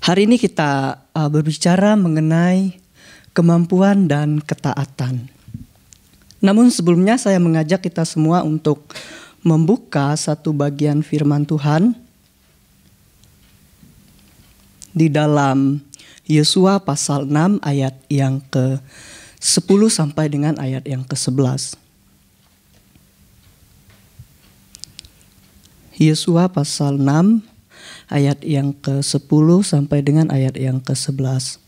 Hari ini kita berbicara mengenai kemampuan dan ketaatan. Namun sebelumnya saya mengajak kita semua untuk membuka satu bagian firman Tuhan di dalam Yosua pasal 6 ayat yang ke-10 sampai dengan ayat yang ke-11. Yosua pasal 6 ayat yang ke-10 sampai dengan ayat yang ke-11.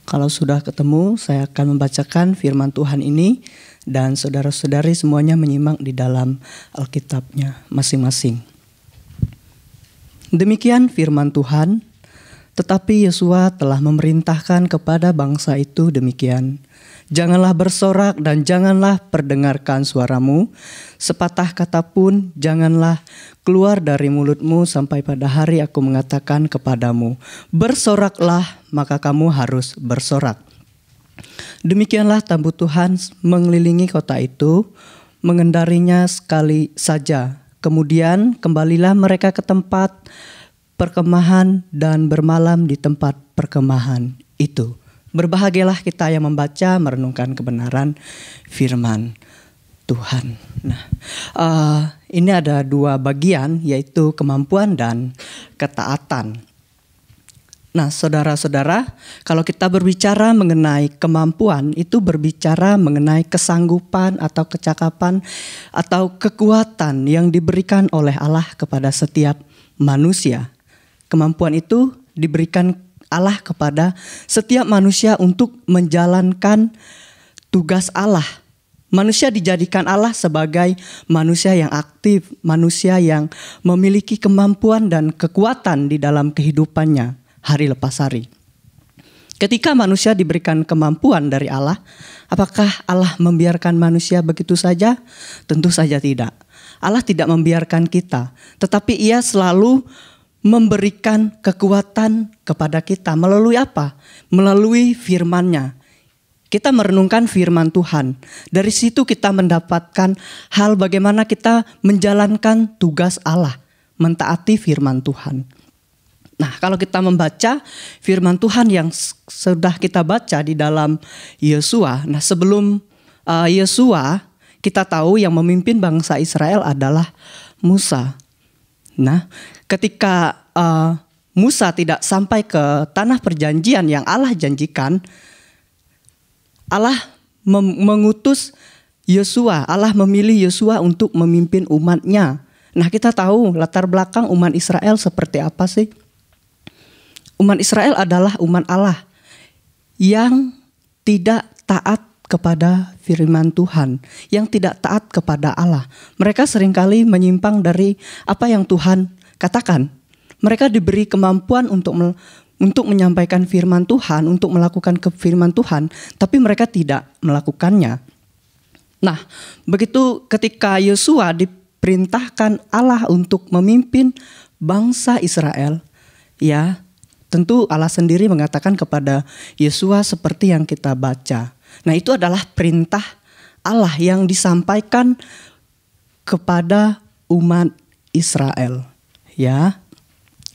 Kalau sudah ketemu, saya akan membacakan firman Tuhan ini dan saudara-saudari semuanya menyimak di dalam Alkitabnya masing-masing. Demikian firman Tuhan, tetapi Yosua telah memerintahkan kepada bangsa itu demikian. Janganlah bersorak dan janganlah perdengarkan suaramu, sepatah kata pun janganlah keluar dari mulutmu sampai pada hari aku mengatakan kepadamu, bersoraklah, maka kamu harus bersorak. Demikianlah tabu Tuhan mengelilingi kota itu, mengendarinya sekali saja. Kemudian kembalilah mereka ke tempat perkemahan dan bermalam di tempat perkemahan itu. Berbahagialah kita yang membaca, merenungkan kebenaran firman Tuhan. Nah, ini ada dua bagian, yaitu kemampuan dan ketaatan. Nah, saudara-saudara, kalau kita berbicara mengenai kemampuan, itu berbicara mengenai kesanggupan atau kecakapan atau kekuatan yang diberikan oleh Allah kepada setiap manusia. Kemampuan itu diberikan Allah kepada setiap manusia untuk menjalankan tugas Allah. Manusia dijadikan Allah sebagai manusia yang aktif, manusia yang memiliki kemampuan dan kekuatan di dalam kehidupannya hari lepas hari. Ketika manusia diberikan kemampuan dari Allah, apakah Allah membiarkan manusia begitu saja? Tentu saja tidak. Allah tidak membiarkan kita, tetapi Ia selalu memberikan kekuatan kepada kita. Melalui apa? Melalui firman-Nya. Kita merenungkan firman Tuhan. Dari situ kita mendapatkan hal bagaimana kita menjalankan tugas Allah, mentaati firman Tuhan. Nah, kalau kita membaca firman Tuhan yang sudah kita baca di dalam Yosua. Nah, sebelum Yosua, kita tahu yang memimpin bangsa Israel adalah Musa. Nah, ketika Musa tidak sampai ke tanah perjanjian yang Allah janjikan, Allah mengutus Yosua, Allah memilih Yosua untuk memimpin umat-Nya. Nah, kita tahu latar belakang umat Israel seperti apa sih? Umat Israel adalah umat Allah yang tidak taat kepada firman Tuhan, yang tidak taat kepada Allah. Mereka seringkali menyimpang dari apa yang Tuhan katakan. Mereka diberi kemampuan untuk menyampaikan firman Tuhan, untuk melakukan firman Tuhan, tapi mereka tidak melakukannya. Nah, begitu ketika Yosua diperintahkan Allah untuk memimpin bangsa Israel, ya, tentu Allah sendiri mengatakan kepada Yosua seperti yang kita baca. Nah, itu adalah perintah Allah yang disampaikan kepada umat Israel, ya,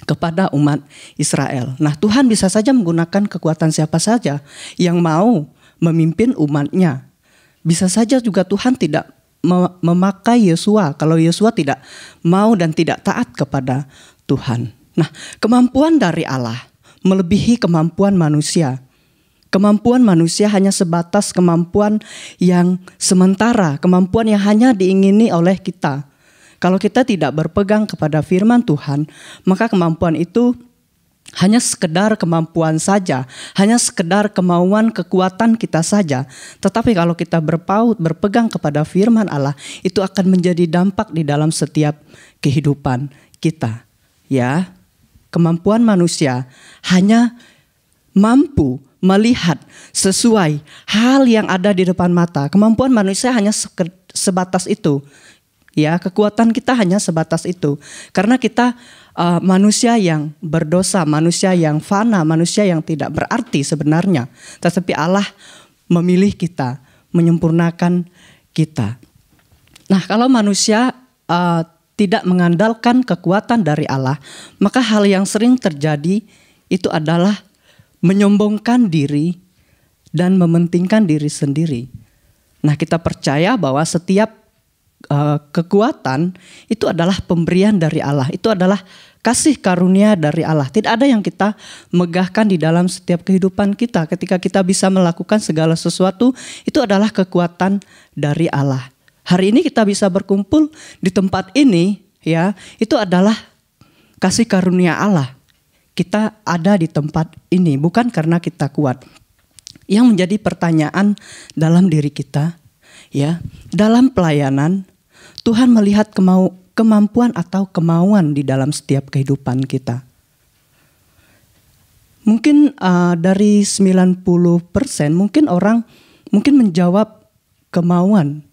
kepada umat Israel. Nah, Tuhan bisa saja menggunakan kekuatan siapa saja yang mau memimpin umat-Nya. Bisa saja juga Tuhan tidak memakai Yosua kalau Yosua tidak mau dan tidak taat kepada Tuhan. Nah, kemampuan dari Allah melebihi kemampuan manusia. Kemampuan manusia hanya sebatas kemampuan yang sementara, kemampuan yang hanya diingini oleh kita. Kalau kita tidak berpegang kepada firman Tuhan, maka kemampuan itu hanya sekedar kemampuan saja, hanya sekedar kemauan kekuatan kita saja. Tetapi kalau kita berpegang kepada firman Allah, itu akan menjadi dampak di dalam setiap kehidupan kita. Ya, kemampuan manusia hanya mampu melihat sesuai hal yang ada di depan mata. Kemampuan manusia hanya sebatas itu. Ya, kekuatan kita hanya sebatas itu. Karena kita manusia yang berdosa, manusia yang fana, manusia yang tidak berarti sebenarnya. Tetapi Allah memilih kita, menyempurnakan kita. Nah, kalau manusia tidak mengandalkan kekuatan dari Allah, maka hal yang sering terjadi itu adalah menyombongkan diri dan mementingkan diri sendiri. Nah, kita percaya bahwa setiap kekuatan itu adalah pemberian dari Allah. Itu adalah kasih karunia dari Allah. Tidak ada yang kita megahkan di dalam setiap kehidupan kita. Ketika kita bisa melakukan segala sesuatu, itu adalah kekuatan dari Allah. Hari ini kita bisa berkumpul di tempat ini, ya, itu adalah kasih karunia Allah. Kita ada di tempat ini bukan karena kita kuat. Yang menjadi pertanyaan dalam diri kita, ya, dalam pelayanan, Tuhan melihat kemampuan atau kemauan di dalam setiap kehidupan kita. Mungkin dari 90% mungkin orang menjawab kemauan,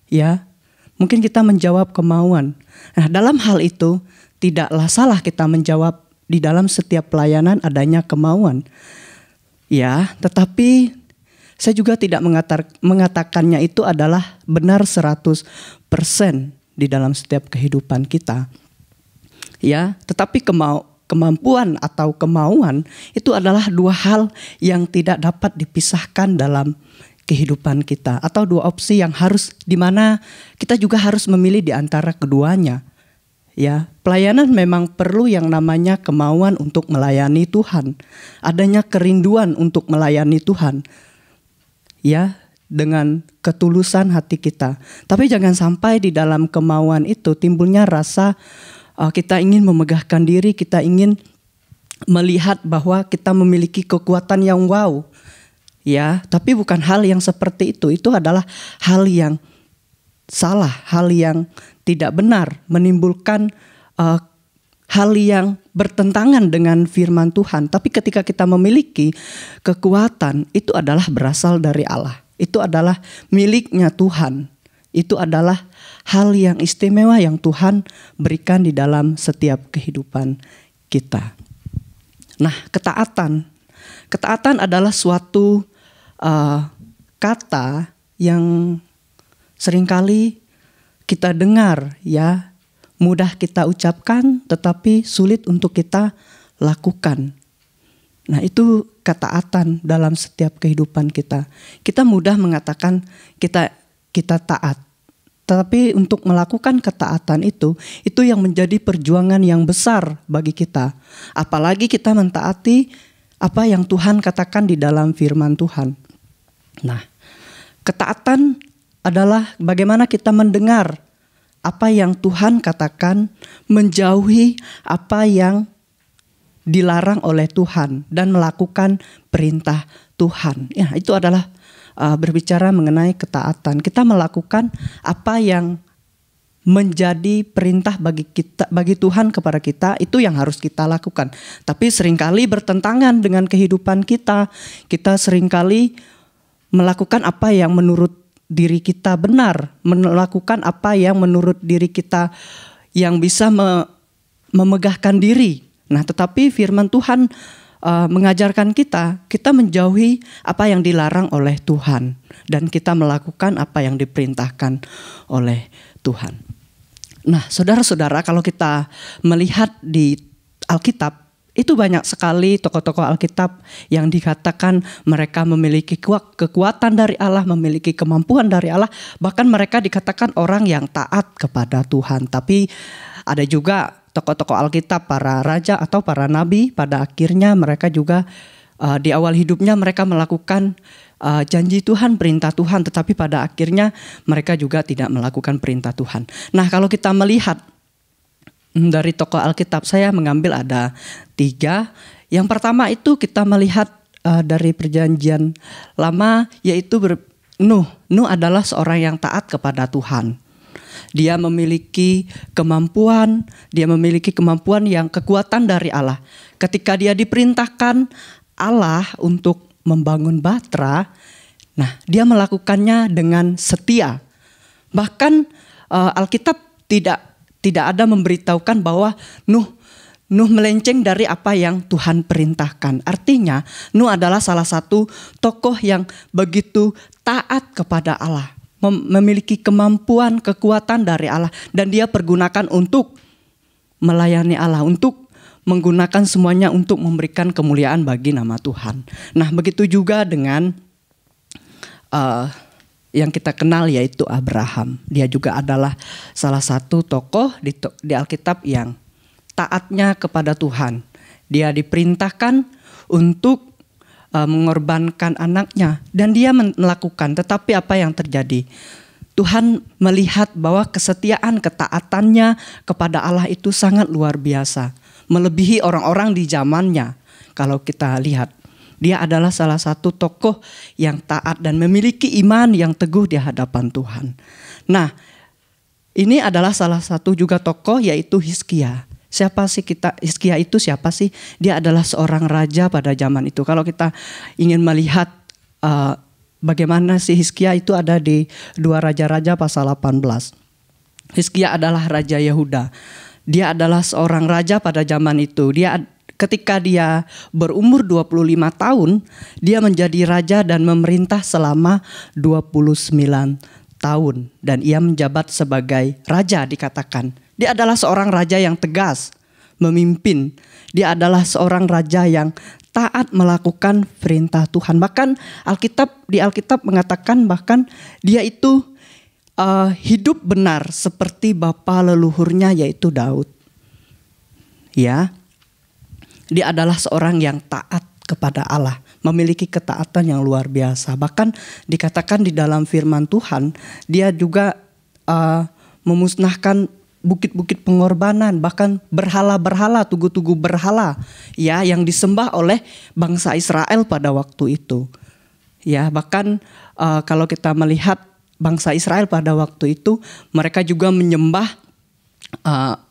ya. Mungkin kita menjawab kemauan. Nah, dalam hal itu tidaklah salah kita menjawab di dalam setiap pelayanan adanya kemauan. Ya, tetapi saya juga tidak mengatakannya itu adalah benar 100% di dalam setiap kehidupan kita. Ya, tetapi kemampuan atau kemauan itu adalah dua hal yang tidak dapat dipisahkan dalam kehidupan kita, atau dua opsi yang harus, di mana kita juga harus memilih di antara keduanya. Ya, pelayanan memang perlu yang namanya kemauan untuk melayani Tuhan, adanya kerinduan untuk melayani Tuhan, ya, dengan ketulusan hati kita. Tapi jangan sampai di dalam kemauan itu timbulnya rasa kita ingin memegahkan diri, kita ingin melihat bahwa kita memiliki kekuatan yang wow. Ya, tapi bukan hal yang seperti itu. Itu adalah hal yang salah, hal yang tidak benar, menimbulkan hal yang bertentangan dengan firman Tuhan. Tapi ketika kita memiliki kekuatan, itu adalah berasal dari Allah. Itu adalah miliknya Tuhan. Itu adalah hal yang istimewa yang Tuhan berikan di dalam setiap kehidupan kita. Nah, ketaatan. Ketaatan adalah suatu kata yang seringkali kita dengar, ya, mudah kita ucapkan tetapi sulit untuk kita lakukan. Nah, itu ketaatan dalam setiap kehidupan kita. Kita mudah mengatakan kita taat. Tetapi untuk melakukan ketaatan itu yang menjadi perjuangan yang besar bagi kita. Apalagi kita mentaati apa yang Tuhan katakan di dalam firman Tuhan. Nah, ketaatan adalah bagaimana kita mendengar apa yang Tuhan katakan, menjauhi apa yang dilarang oleh Tuhan, dan melakukan perintah Tuhan. Ya, itu adalah berbicara mengenai ketaatan. Kita melakukan apa yang menjadi perintah bagi Tuhan kepada kita, itu yang harus kita lakukan. Tapi seringkali bertentangan dengan kehidupan kita. Kita seringkali melakukan apa yang menurut diri kita benar, melakukan apa yang menurut diri kita yang bisa memegahkan diri. Nah, tetapi firman Tuhan mengajarkan kita menjauhi apa yang dilarang oleh Tuhan, dan kita melakukan apa yang diperintahkan oleh Tuhan. Nah, saudara-saudara, kalau kita melihat di Alkitab, itu banyak sekali tokoh-tokoh Alkitab yang dikatakan mereka memiliki kekuatan dari Allah, memiliki kemampuan dari Allah. Bahkan mereka dikatakan orang yang taat kepada Tuhan. Tapi ada juga tokoh-tokoh Alkitab, para raja atau para nabi, pada akhirnya mereka juga di awal hidupnya mereka melakukan janji Tuhan, perintah Tuhan. Tetapi pada akhirnya mereka juga tidak melakukan perintah Tuhan. Nah, kalau kita melihat dari tokoh Alkitab, saya mengambil ada 3. Yang pertama itu kita melihat dari perjanjian lama, yaitu Nuh. Nuh adalah seorang yang taat kepada Tuhan. Dia memiliki kemampuan yang kekuatan dari Allah. Ketika dia diperintahkan Allah untuk membangun bahtera, nah, dia melakukannya dengan setia. Bahkan Alkitab tidak ada memberitahukan bahwa Nuh melenceng dari apa yang Tuhan perintahkan. Artinya Nuh adalah salah satu tokoh yang begitu taat kepada Allah. memiliki kemampuan, kekuatan dari Allah. Dan dia pergunakan untuk melayani Allah, untuk menggunakan semuanya untuk memberikan kemuliaan bagi nama Tuhan. Nah, begitu juga dengan yang kita kenal yaitu Abraham. Dia juga adalah salah satu tokoh di Alkitab yang taatnya kepada Tuhan. Dia diperintahkan untuk mengorbankan anaknya dan dia melakukan. Tetapi apa yang terjadi? Tuhan melihat bahwa kesetiaan, ketaatannya kepada Allah itu sangat luar biasa, melebihi orang-orang di zamannya. Kalau kita lihat, dia adalah salah satu tokoh yang taat dan memiliki iman yang teguh di hadapan Tuhan. Nah, ini adalah salah satu juga tokoh yaitu Hizkia. Siapa sih Hizkia itu siapa sih? Dia adalah seorang raja pada zaman itu. Kalau kita ingin melihat bagaimana si Hizkia itu ada di 2 Raja-Raja pasal 18. Hizkia adalah raja Yehuda. Dia adalah seorang raja pada zaman itu. Ketika dia berumur 25 tahun, dia menjadi raja dan memerintah selama 29 tahun. Dan ia menjabat sebagai raja dikatakan. Dia adalah seorang raja yang tegas, memimpin. Dia adalah seorang raja yang taat melakukan perintah Tuhan. Bahkan di Alkitab mengatakan bahkan dia itu hidup benar seperti bapa leluhurnya yaitu Daud. Ya, dia adalah seorang yang taat kepada Allah, memiliki ketaatan yang luar biasa. Bahkan dikatakan di dalam firman Tuhan, dia juga memusnahkan bukit-bukit pengorbanan, bahkan berhala-berhala, tugu-tugu berhala ya yang disembah oleh bangsa Israel pada waktu itu. Ya, bahkan kalau kita melihat bangsa Israel pada waktu itu, mereka juga menyembah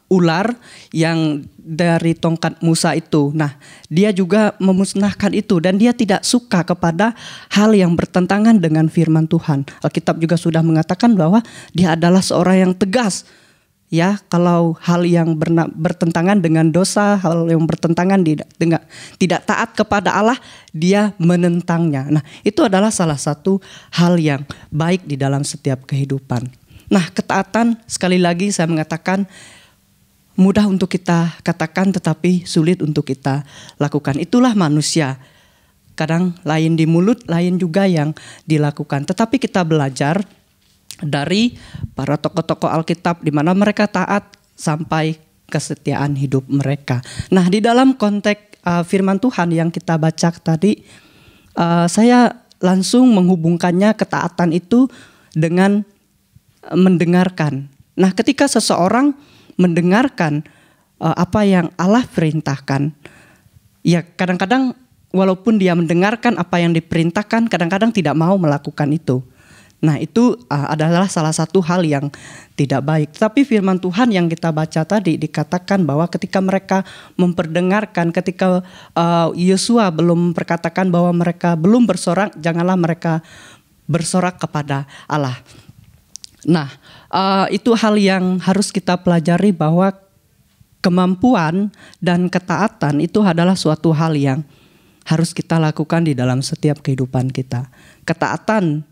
ular yang dari tongkat Musa itu. Nah, dia juga memusnahkan itu dan dia tidak suka kepada hal yang bertentangan dengan firman Tuhan. Alkitab juga sudah mengatakan bahwa dia adalah seorang yang tegas. Ya, kalau hal yang bertentangan dengan dosa, hal yang bertentangan dengan tidak taat kepada Allah, dia menentangnya. Nah, itu adalah salah satu hal yang baik di dalam setiap kehidupan. Nah, ketaatan sekali lagi saya mengatakan mudah untuk kita katakan tetapi sulit untuk kita lakukan. Itulah manusia. Kadang lain di mulut, lain juga yang dilakukan. Tetapi kita belajar dari para tokoh-tokoh Alkitab di mana mereka taat sampai kesetiaan hidup mereka. Nah, di dalam konteks firman Tuhan yang kita baca tadi, saya langsung menghubungkannya ketaatan itu dengan mendengarkan. Nah, ketika seseorang mendengarkan apa yang Allah perintahkan, ya kadang-kadang walaupun dia mendengarkan apa yang diperintahkan, kadang-kadang tidak mau melakukan itu. Nah, itu adalah salah satu hal yang tidak baik. Tapi firman Tuhan yang kita baca tadi dikatakan bahwa ketika mereka memperdengarkan, ketika Yosua belum perkatakan bahwa mereka belum bersorak, janganlah mereka bersorak kepada Allah. Nah, itu hal yang harus kita pelajari bahwa kemampuan dan ketaatan itu adalah suatu hal yang harus kita lakukan di dalam setiap kehidupan kita. Ketaatan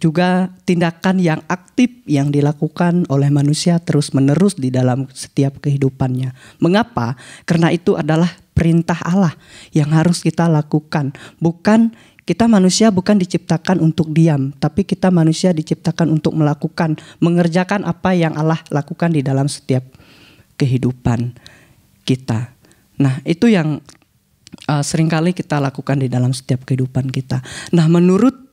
juga tindakan yang aktif yang dilakukan oleh manusia terus-menerus di dalam setiap kehidupannya. Mengapa? Karena itu adalah perintah Allah yang harus kita lakukan. Kita manusia bukan diciptakan untuk diam, tapi kita manusia diciptakan untuk melakukan, mengerjakan apa yang Allah lakukan di dalam setiap kehidupan kita. Nah, itu yang seringkali kita lakukan di dalam setiap kehidupan kita. Nah, menurut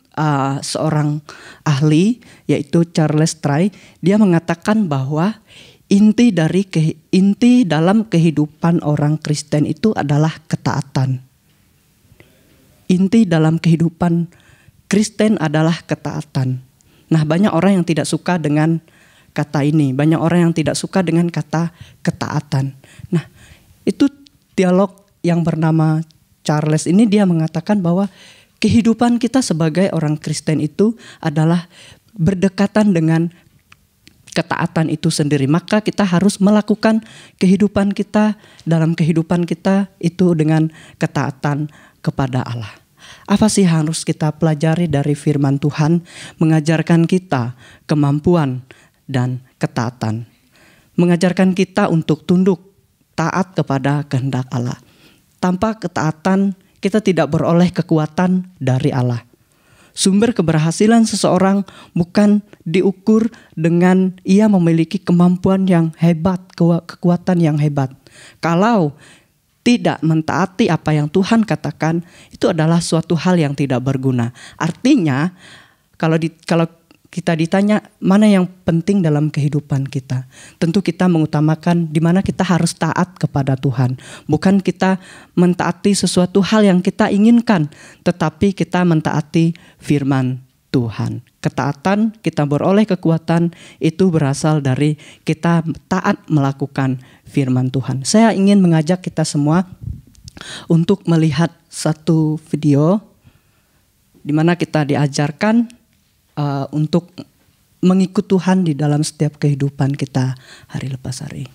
seorang ahli yaitu Charles Try, dia mengatakan bahwa inti dalam kehidupan orang Kristen itu adalah ketaatan. Inti dalam kehidupan Kristen adalah ketaatan. Nah, banyak orang yang tidak suka dengan kata ini, banyak orang yang tidak suka dengan kata ketaatan. Nah, itu dialog yang bernama Charles ini dia mengatakan bahwa kehidupan kita sebagai orang Kristen itu adalah berdekatan dengan ketaatan itu sendiri. Maka kita harus melakukan dalam kehidupan kita itu dengan ketaatan kepada Allah. Apa sih harus kita pelajari dari firman Tuhan? Mengajarkan kita kemampuan dan ketaatan. Mengajarkan kita untuk tunduk, taat kepada kehendak Allah. Tanpa ketaatan, kita tidak beroleh kekuatan dari Allah. Sumber keberhasilan seseorang bukan diukur dengan ia memiliki kemampuan yang hebat, kekuatan yang hebat. Kalau tidak mentaati apa yang Tuhan katakan, itu adalah suatu hal yang tidak berguna. Artinya, kalau kita ditanya mana yang penting dalam kehidupan kita, tentu kita mengutamakan di mana kita harus taat kepada Tuhan. Bukan kita mentaati sesuatu hal yang kita inginkan, tetapi kita mentaati firman Tuhan. Ketaatan, kita beroleh kekuatan, itu berasal dari kita taat melakukan firman Tuhan. Saya ingin mengajak kita semua untuk melihat satu video di mana kita diajarkan untuk mengikut Tuhan di dalam setiap kehidupan kita hari lepas hari.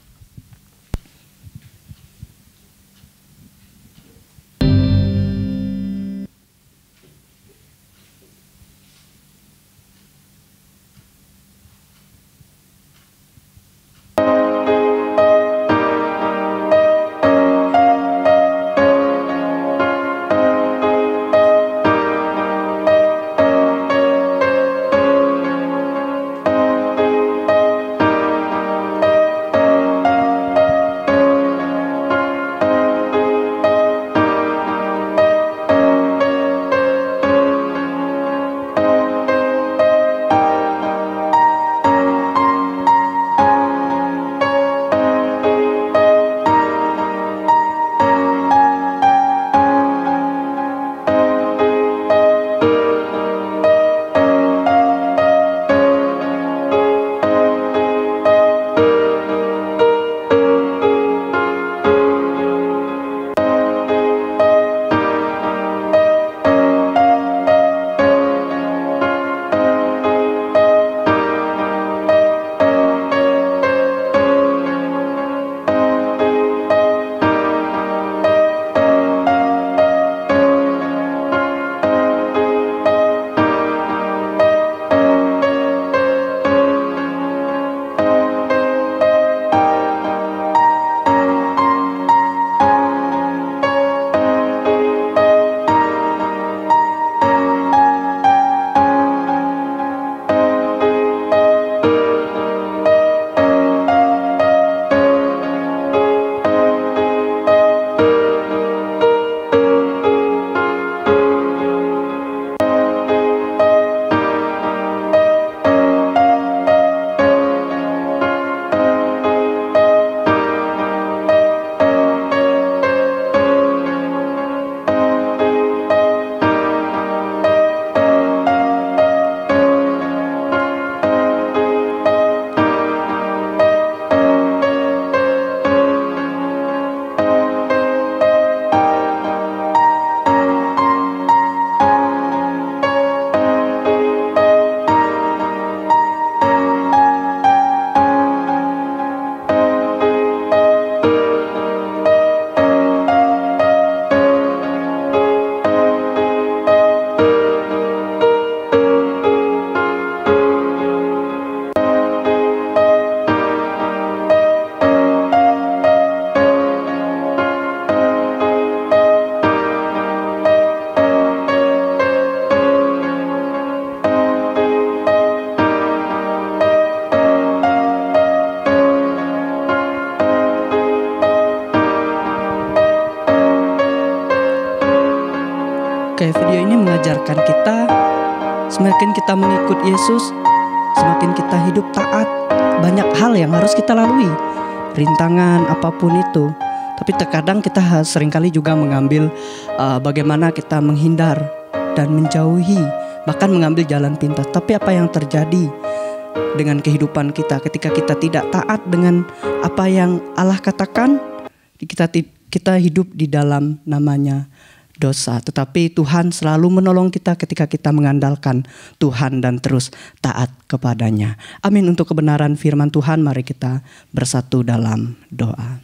Oke, video ini mengajarkan kita semakin kita mengikut Yesus, semakin kita hidup taat. Banyak hal yang harus kita lalui, rintangan apapun itu. Tapi terkadang kita seringkali juga mengambil bagaimana kita menghindar dan menjauhi, bahkan mengambil jalan pintas. Tapi apa yang terjadi dengan kehidupan kita ketika kita tidak taat dengan apa yang Allah katakan? Kita hidup di dalam namanya dosa. Tetapi Tuhan selalu menolong kita ketika kita mengandalkan Tuhan dan terus taat kepadanya. Amin. Untuk kebenaran firman Tuhan, mari kita bersatu dalam doa.